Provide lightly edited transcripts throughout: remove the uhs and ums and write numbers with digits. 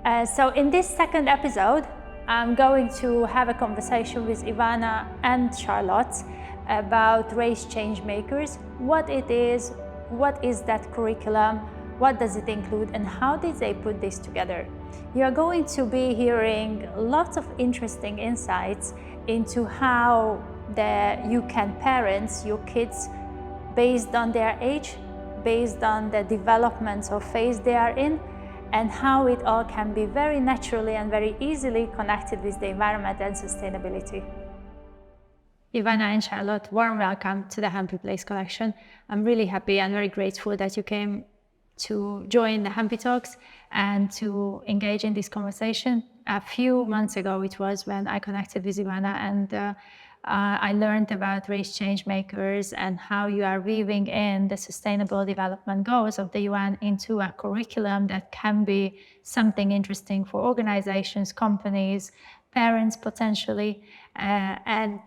So in this second episode, I'm going to have a conversation with Ivana and Charlotte about Raise Changemakers, what it is, what is that curriculum, what does it include, and how did they put this together. You are going to be hearing lots of interesting insights into how you can parent your kids based on their age, based on the developmental phase they are in, and how it all can be very naturally and very easily connected with the environment and sustainability. Ivana and Charlotte, warm welcome to the Hempy Place collection. I'm really happy and very grateful that you came to join the Hempy Talks and to engage in this conversation. A few months ago it was when I connected with Ivana, and I learned about Raise Changemakers and how you are weaving in the Sustainable Development Goals of the UN into a curriculum that can be something interesting for organizations, companies, parents potentially, and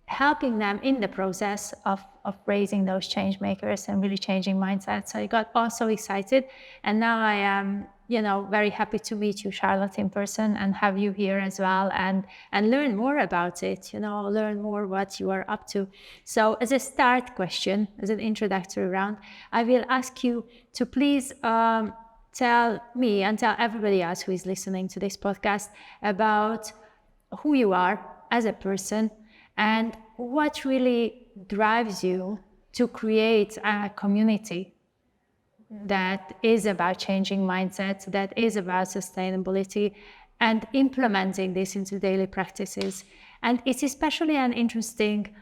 helping them in the process of raising those change makers and really changing mindsets. So I got also excited, and now I am very happy to meet you, Charlotte, in person and have you here as well, and learn more about it, learn more what you are up to. So as a start question, as an introductory round, I will ask you to please tell me and tell everybody else who is listening to this podcast about who you are as a person and what really drives you to create a community that is about changing mindsets, that is about sustainability and implementing this into daily practices. And it's especially an interesting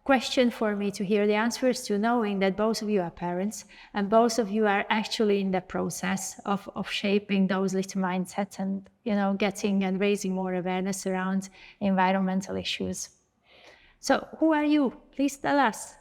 question for me to hear the answers to, knowing that both of you are parents and both of you are actually in the process of shaping those little mindsets and getting and raising more awareness around environmental issues. So who are you? Please tell us.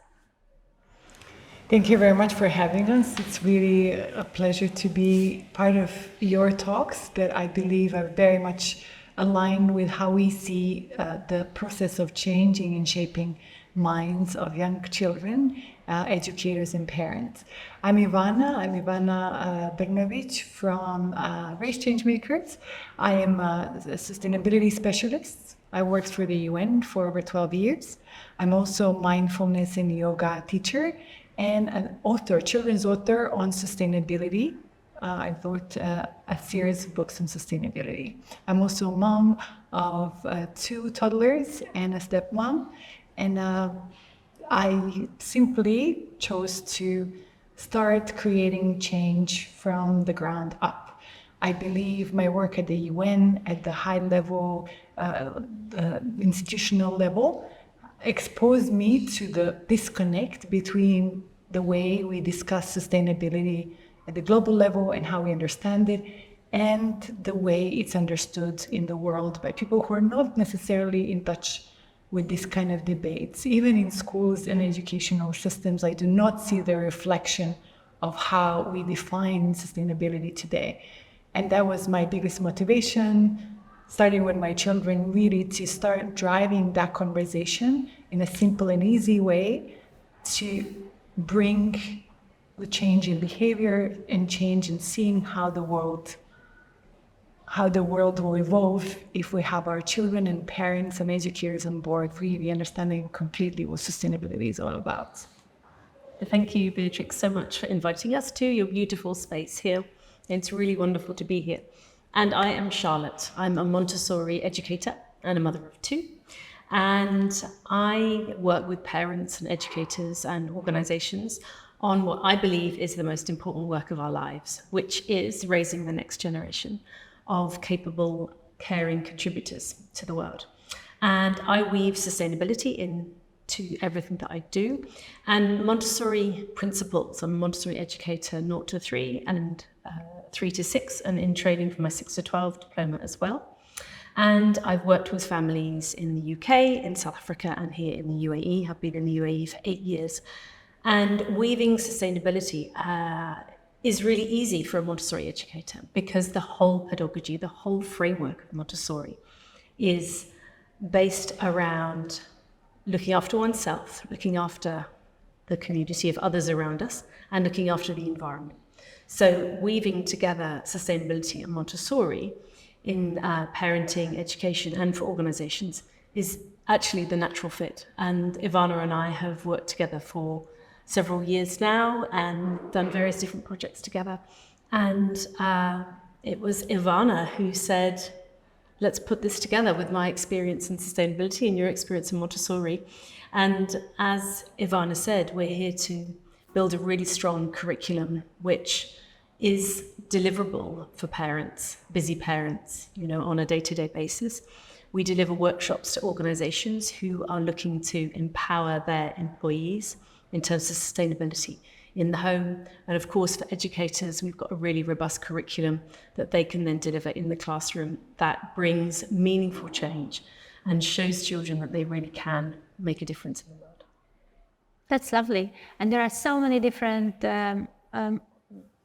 Thank you very much for having us. It's really a pleasure to be part of your talks that I believe are very much aligned with how we see the process of changing and shaping minds of young children, educators and parents. I'm Ivana Bernovic from Raise Changemakers. I am a sustainability specialist. I worked for the UN for over 12 years. I'm also a mindfulness and yoga teacher and an author, children's author on sustainability. I wrote a series of books on sustainability. I'm also a mom of 2 toddlers and a stepmom. And I simply chose to start creating change from the ground up. I believe my work at the UN, at the high level, institutional level, exposed me to the disconnect between the way we discuss sustainability at the global level and how we understand it, and the way it's understood in the world by people who are not necessarily in touch with this kind of debates. Even in schools and educational systems, I do not see the reflection of how we define sustainability today. And that was my biggest motivation, starting with my children, really to start driving that conversation in a simple and easy way to bring the change in behavior and change in seeing how the world will evolve if we have our children and parents and educators on board, really understanding completely what sustainability is all about. Thank you, Beatrix, so much for inviting us to your beautiful space here. It's really wonderful to be here. And I am Charlotte. I'm a Montessori educator and a mother of 2. And I work with parents and educators and organizations on what I believe is the most important work of our lives, which is raising the next generation of capable, caring contributors to the world. And I weave sustainability into everything that I do. And Montessori principles, I'm a Montessori educator 0 to 3 and 3 to 6, and in training for my 6 to 12 diploma as well. And I've worked with families in the UK, in South Africa, and here in the UAE. I've been in the UAE for 8 years. And weaving sustainability is really easy for a Montessori educator because the whole pedagogy, the whole framework of Montessori is based around looking after oneself, looking after the community of others around us, and looking after the environment. So weaving together sustainability and Montessori in parenting, education, and for organizations is actually the natural fit. And Ivana and I have worked together for several years now and done various different projects together. And it was Ivana who said, let's put this together with my experience in sustainability and your experience in Montessori. And as Ivana said, we're here to build a really strong curriculum which is deliverable for parents, busy parents, on a day-to-day basis. We deliver workshops to organizations who are looking to empower their employees in terms of sustainability in the home. And of course, for educators, we've got a really robust curriculum that they can then deliver in the classroom that brings meaningful change and shows children that they really can make a difference in the world. That's lovely. And there are so many different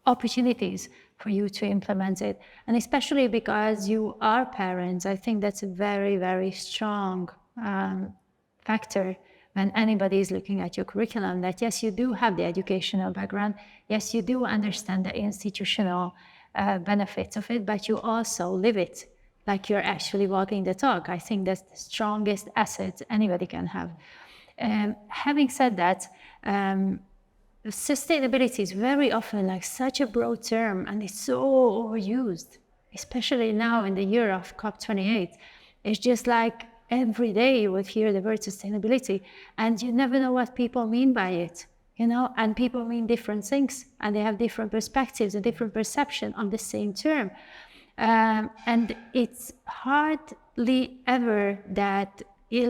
opportunities for you to implement it. And especially because you are parents, I think that's a very, very strong factor when anybody is looking at your curriculum, that yes, you do have the educational background, yes, you do understand the institutional benefits of it, but you also live it like you're actually walking the talk. I think that's the strongest asset anybody can have. Having said that, sustainability is very often like such a broad term, and it's so overused, especially now in the year of COP28. It's just like every day you would hear the word sustainability, and you never know what people mean by it, and people mean different things, and they have different perspectives and different perception on the same term. And it's hardly ever that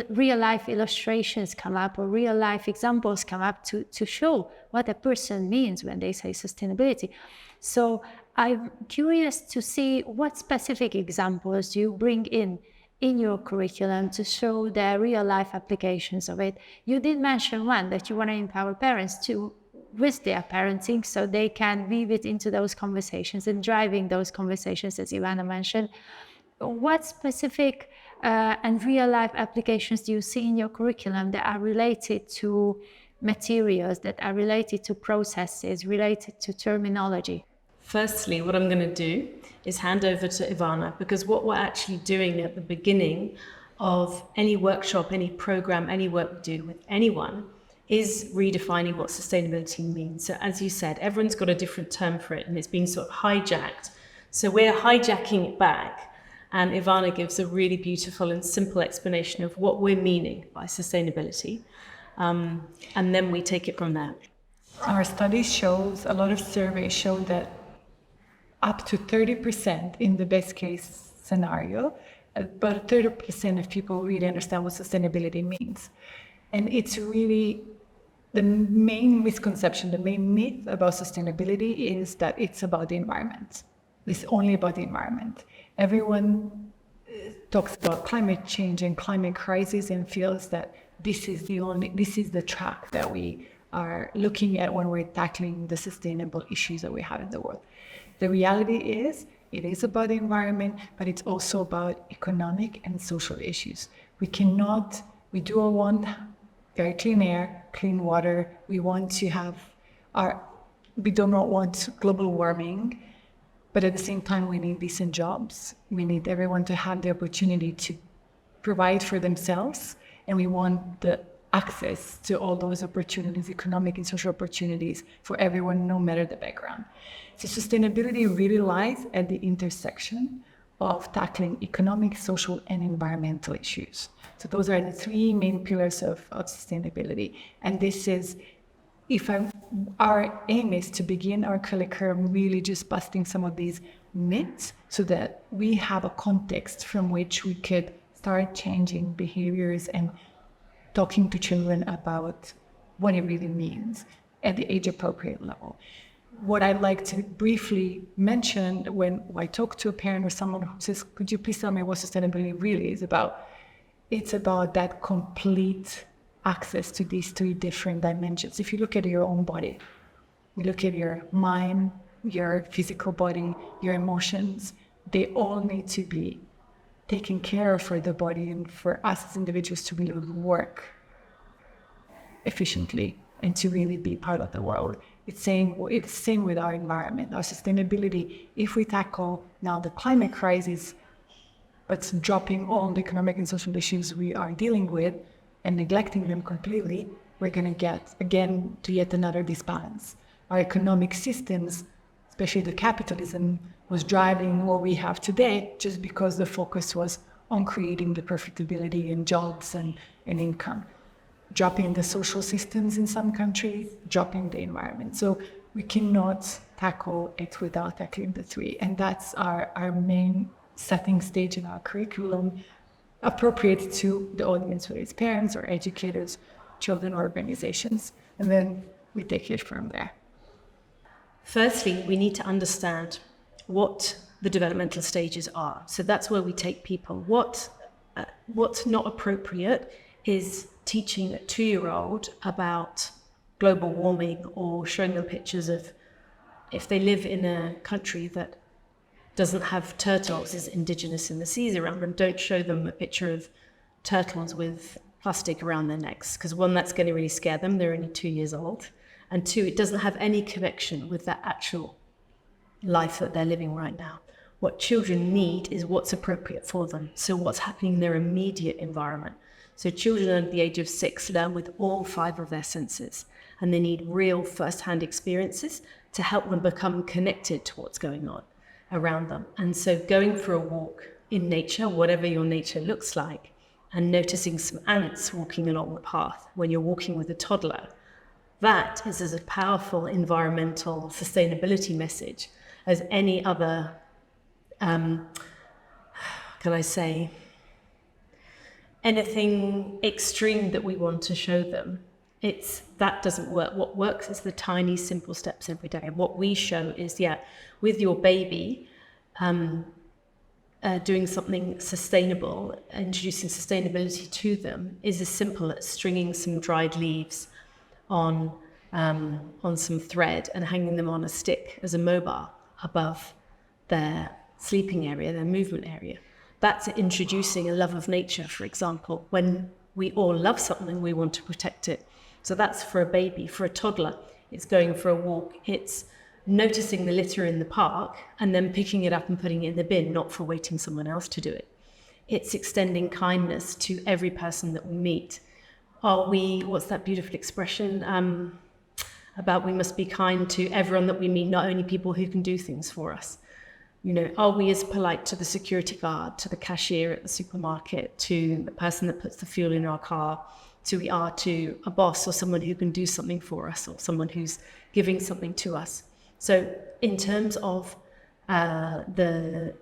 real-life illustrations come up or real-life examples come up to show what a person means when they say sustainability. So I'm curious to see what specific examples you bring in your curriculum to show the real-life applications of it. You did mention one, that you want to empower parents to with their parenting so they can weave it into those conversations and driving those conversations, as Ivana mentioned. What specific and real-life applications do you see in your curriculum that are related to materials, that are related to processes, related to terminology? Firstly, what I'm going to do is hand over to Ivana, because what we're actually doing at the beginning of any workshop, any program, any work we do with anyone is redefining what sustainability means. So as you said, everyone's got a different term for it and it's been sort of hijacked. So we're hijacking it back. And Ivana gives a really beautiful and simple explanation of what we're meaning by sustainability. And then we take it from there. Our study shows, a lot of surveys show that up to 30% in the best case scenario, about 30% of people really understand what sustainability means. And it's really the main misconception, the main myth about sustainability is that it's about the environment. It's only about the environment. Everyone talks about climate change and climate crisis and feels that this is the track that we are looking at when we're tackling the sustainable issues that we have in the world. The reality is, it is about the environment, but it's also about economic and social issues. We do want very clean air, clean water. We do not want global warming, but at the same time, we need decent jobs. We need everyone to have the opportunity to provide for themselves, and we want the access to all those opportunities, economic and social opportunities for everyone, no matter the background. So sustainability really lies at the intersection of tackling economic, social, and environmental issues. So those are the three main pillars of sustainability. And this is, our aim is to begin our curriculum really just busting some of these myths so that we have a context from which we could start changing behaviors and talking to children about what it really means at the age-appropriate level. What I'd like to briefly mention when I talk to a parent or someone who says, could you please tell me what sustainability really is about? It's about that complete access to these three different dimensions. If you look at your own body, you look at your mind, your physical body, your emotions, they all need to be taken care of for the body and for us as individuals to really work efficiently. and to really be part of the world. It's the same with our environment, our sustainability. If we tackle now the climate crisis, but dropping all the economic and social issues we are dealing with and neglecting them completely, we're going to get, again, to yet another disbalance. Our economic systems, especially the capitalism, was driving what we have today just because the focus was on creating the profitability and jobs and income. Dropping the social systems in some countries, dropping the environment. So we cannot tackle it without tackling the three. And that's our main setting stage in our curriculum, appropriate to the audience, whether it's parents or educators, children organizations. And then we take it from there. Firstly, we need to understand what the developmental stages are. So that's where we take people. What's not appropriate is teaching a 2-year-old about global warming or showing them pictures of, if they live in a country that doesn't have turtles, is indigenous in the seas around them, don't show them a picture of turtles with plastic around their necks, because one, that's going to really scare them, they're only 2 years old, and two, it doesn't have any connection with that actual life that they're living right now. What children need is what's appropriate for them, so what's happening in their immediate environment. So children under the age of 6 learn with all 5 of their senses, and they need real first-hand experiences to help them become connected to what's going on around them. And so going for a walk in nature, whatever your nature looks like, and noticing some ants walking along the path when you're walking with a toddler, that is as a powerful environmental sustainability message as any other, anything extreme that we want to show them. That doesn't work. What works is the tiny, simple steps every day. And what we show is, with your baby, doing something sustainable, introducing sustainability to them, is as simple as stringing some dried leaves on some thread and hanging them on a stick as a mobile above their sleeping area, their movement area. That's introducing a love of nature, for example. When we all love something, we want to protect it. So that's for a baby. For a toddler, it's going for a walk. It's noticing the litter in the park and then picking it up and putting it in the bin, not for waiting someone else to do it. It's extending kindness to every person that we meet. What's that beautiful expression about we must be kind to everyone that we meet, not only people who can do things for us. Are we as polite to the security guard, to the cashier at the supermarket, to the person that puts the fuel in our car, we are to a boss or someone who can do something for us, or someone who's giving something to us? So in terms of the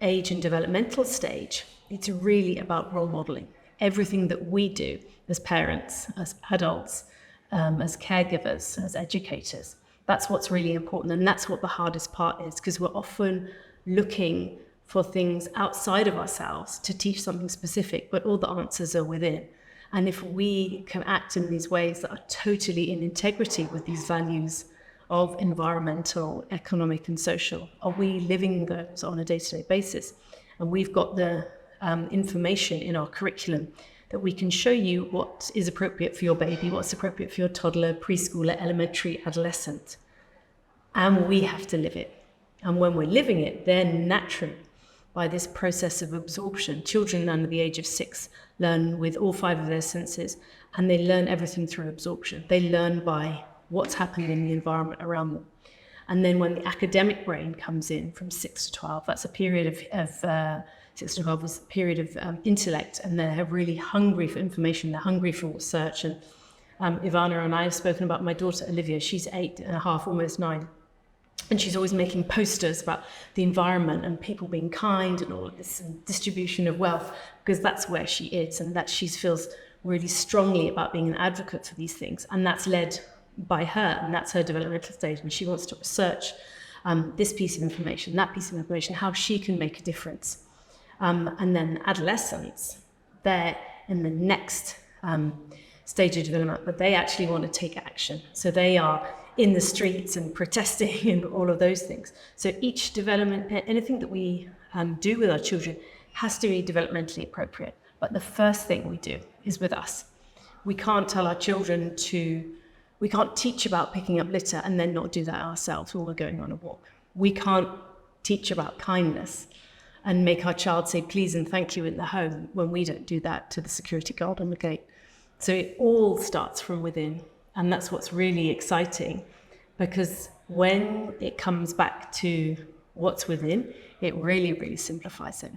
age and developmental stage, it's really about role modeling. Everything that we do as parents, as adults, as caregivers, as educators, that's what's really important. And that's what the hardest part is, because we're often looking for things outside of ourselves to teach something specific, but all the answers are within. And if we can act in these ways that are totally in integrity with these values of environmental, economic, and social, are we living those on a day-to-day basis? And we've got the information in our curriculum that we can show you what is appropriate for your baby, what's appropriate for your toddler, preschooler, elementary, adolescent. And we have to live it. And when we're living it, then naturally, by this process of absorption, children under the age of 6 learn with all 5 of their senses, and they learn everything through absorption. They learn by what's happening in the environment around them. And then when the academic brain comes in from 6 to 12, that's a period of 6 to 12 was a period of intellect, and they're really hungry for information, they're hungry for research. And Ivana and I have spoken about my daughter Olivia. She's 8.5, almost 9. And she's always making posters about the environment and people being kind and all of this, and distribution of wealth, because that's where she is, and that she feels really strongly about being an advocate for these things. And that's led by her, and that's her developmental stage. And she wants to research this piece of information, that piece of information, how she can make a difference. And then adolescents, they're in the next stage of development, but they actually want to take action. So they are in the streets and protesting and all of those things. So each development, anything that we do with our children has to be developmentally appropriate. But the first thing we do is with us. We can't tell our children to We can't teach about picking up litter and then not do that ourselves when we're going on a walk. We can't teach about kindness and make our child say please and thank you in the home when we don't do that to the security guard on the gate. So it all starts from within. And that's what's really exciting, because when it comes back to what's within, it really, really simplifies it.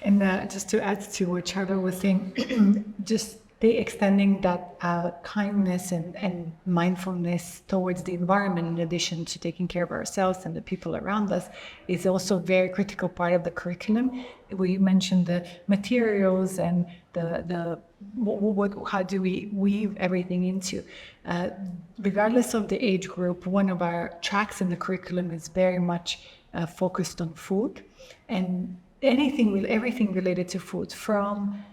And just to add to what Charlotte was saying, just extending that kindness and mindfulness towards the environment, in addition to taking care of ourselves and the people around us, is also a very critical part of the curriculum. We mentioned the materials and how do we weave everything into. Regardless of the age group, one of our tracks in the curriculum is very much focused on food, and everything related to food, from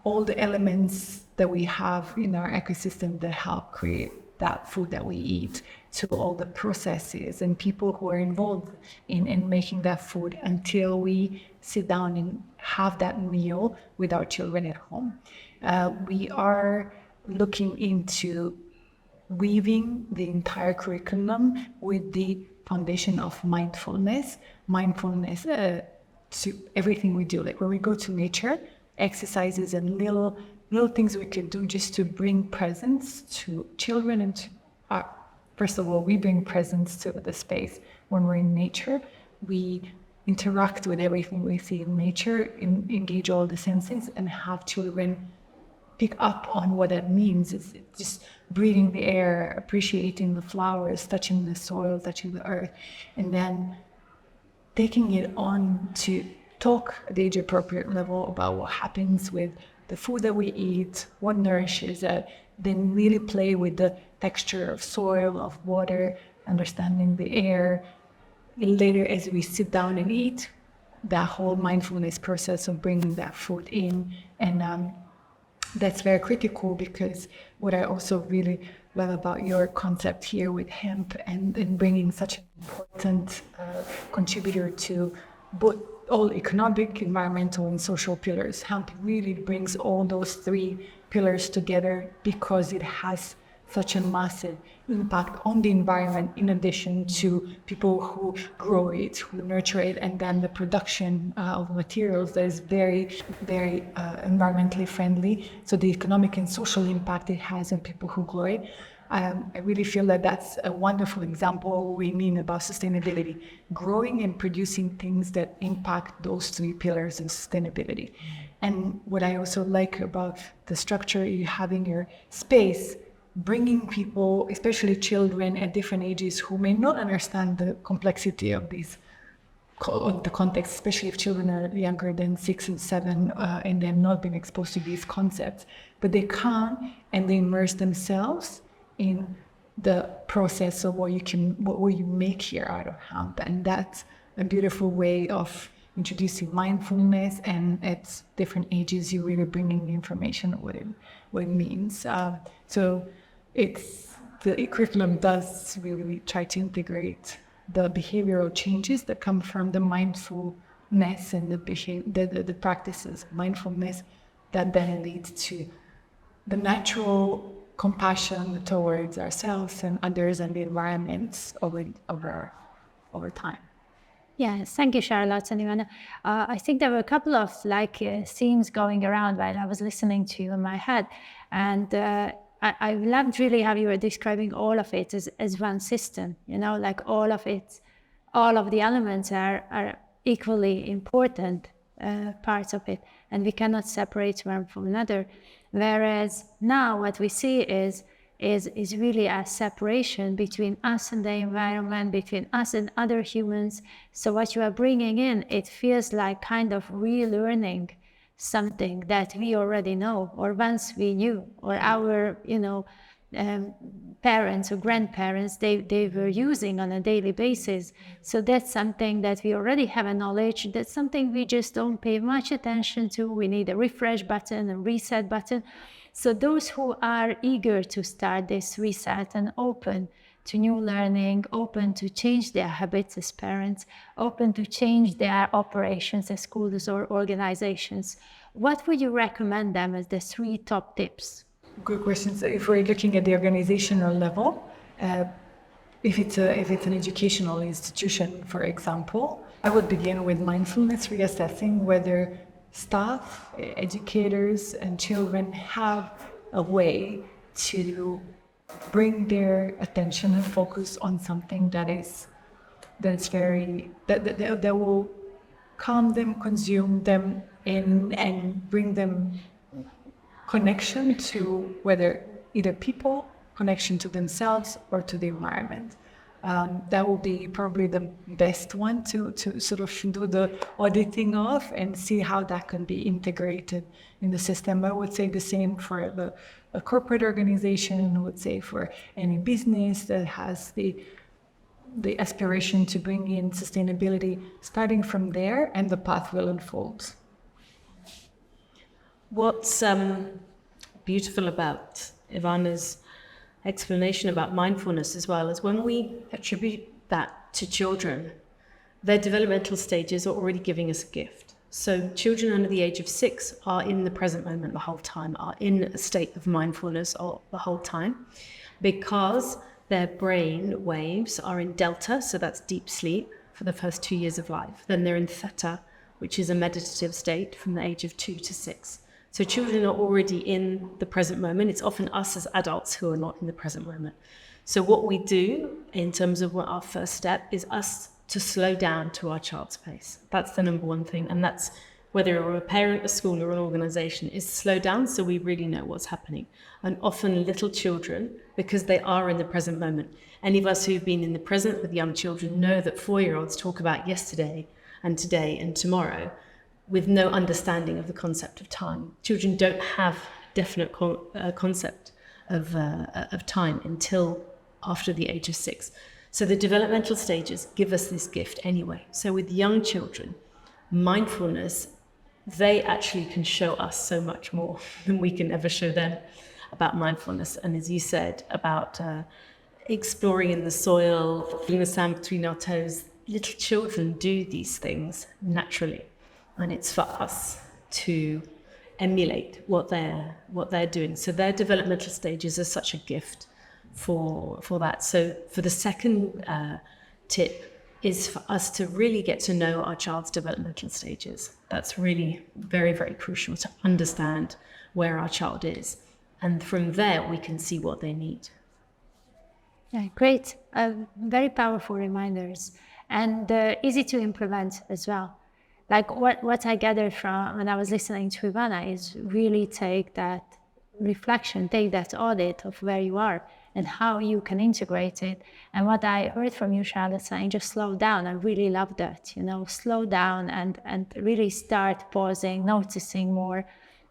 all the elements that we have in our ecosystem that help create that food that we eat, to all the processes and people who are involved in making that food, until we sit down and have that meal with our children at home. We are looking into weaving the entire curriculum with the foundation of mindfulness to everything we do. Like when we go to nature, exercises and little things we can do just to bring presence to children and to first of all, we bring presence to the space. When we're in nature, we interact with everything we see in nature, engage all the senses, and have children pick up on what that means. It's just breathing the air, appreciating the flowers, touching the soil, touching the earth, and then taking it on to talk at the age-appropriate level about what happens with the food that we eat, what nourishes it, then really play with the texture of soil, of water, understanding the air. Later, as we sit down and eat, that whole mindfulness process of bringing that food in. And that's very critical, because what I also really love about your concept here with hemp and bringing such an important contributor to both all economic, environmental, and social pillars. Hemp really brings all those three pillars together, because it has such a massive impact on the environment, in addition to people who grow it, who nurture it, and then the production of materials that is very, very environmentally friendly. So the economic and social impact it has on people who grow it. I really feel that that's a wonderful example of what we mean about sustainability, growing and producing things that impact those three pillars of sustainability. And what I also like about the structure you have in your space, bringing people, especially children at different ages, who may not understand the complexity of these, the context, especially if children are younger than 6 and 7 and they have not been exposed to these concepts, but they come and they immerse themselves in the process of what you make here out of hemp. And that's a beautiful way of introducing mindfulness, and at different ages you're really bringing the information of what it means. So the curriculum does really try to integrate the behavioral changes that come from the mindfulness and the practices of mindfulness that then leads to the natural compassion towards ourselves and others and the environment over time. Yes, thank you, Charlotte and Ivana. I think there were a couple of themes going around while I was listening to you in my head, and I loved really how you were describing all of it as one system. You know, like all of the elements are equally important parts of it, and we cannot separate one from another. Whereas now what we see is really a separation between us and the environment, between us and other humans. So what you are bringing in, it feels like kind of relearning something that we already know, or once we knew, or our, parents or grandparents, they were using on a daily basis. So that's something that we already have a knowledge. That's something we just don't pay much attention to. We need a refresh button and reset button. So those who are eager to start this reset and open to new learning, open to change their habits as parents, open to change their operations as schools or organizations, what would you recommend them as the 3 top tips? good questions. If we're looking at the organizational level, if it's an educational institution, for example, I would begin with mindfulness, reassessing whether staff, educators, and children have a way to bring their attention and focus on something that will calm them, consume them, and bring them connection to whether either people, connection to themselves, or to the environment. That will be probably the best one to sort of do the auditing of and see how that can be integrated in the system. I would say the same for a corporate organization. I would say for any business that has the aspiration to bring in sustainability, starting from there, and the path will unfold. What's beautiful about Ivana's explanation about mindfulness as well is when we attribute that to children, their developmental stages are already giving us a gift. So children under the age of 6 are in the present moment the whole time, are in a state of mindfulness the whole time, because their brain waves are in delta, so that's deep sleep, for the first 2 years of life. Then they're in theta, which is a meditative state from the age of 2 to 6. So children are already in the present moment. It's often us as adults who are not in the present moment. So what we do in terms of what our first step is us to slow down to our child's pace. That's the number one thing. And that's whether you're a parent, a school, or an organization, is slow down so we really know what's happening. And often little children, because they are in the present moment. Any of us who've been in the present with young children know that 4-year-olds talk about yesterday and today and tomorrow with no understanding of the concept of time. Children don't have definite concept of time until after the age of 6. So the developmental stages give us this gift anyway. So with young children, mindfulness, they actually can show us so much more than we can ever show them about mindfulness. And as you said, about exploring in the soil, feeling the sand between our toes, little children do these things naturally. And it's for us to emulate what they're doing. So their developmental stages are such a gift for that. So for the second tip is for us to really get to know our child's developmental stages. That's really very, very crucial to understand where our child is. And from there, we can see what they need. Yeah, great. Very powerful reminders, and easy to implement as well. Like what I gathered from when I was listening to Ivana is really take that reflection, take that audit of where you are and how you can integrate it. And what I heard from you, Charlotte, saying just slow down. I really love that, slow down and really start pausing, noticing more,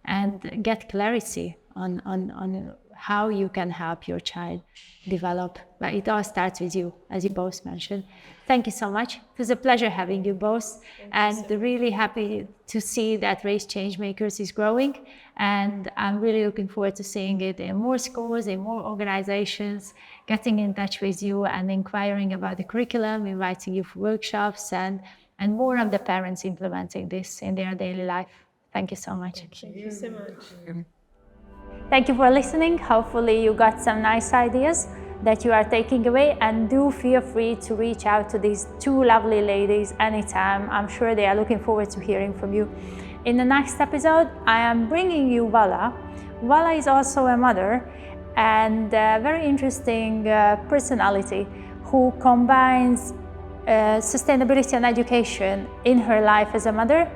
and get clarity on how you can help your child develop. But it all starts with you, as you both mentioned. Thank you so much. It was a pleasure having you both, and really happy to see that Raise Changemakers is growing. And I'm really looking forward to seeing it in more schools, in more organizations, getting in touch with you and inquiring about the curriculum, inviting you for workshops, and more of the parents implementing this in their daily life. Thank you so much. Thank you so much. Thank you for listening. Hopefully you got some nice ideas that you are taking away, and do feel free to reach out to these two lovely ladies anytime. I'm sure they are looking forward to hearing from you. In the next episode, I am bringing you Vala. Vala is also a mother and a very interesting personality who combines sustainability and education in her life as a mother,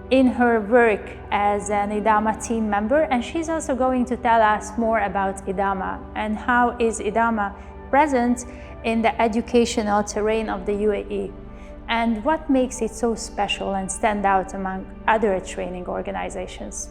in her work as an IDAMA team member, and she's also going to tell us more about IDAMA and how is IDAMA present in the educational terrain of the UAE and what makes it so special and stand out among other training organizations.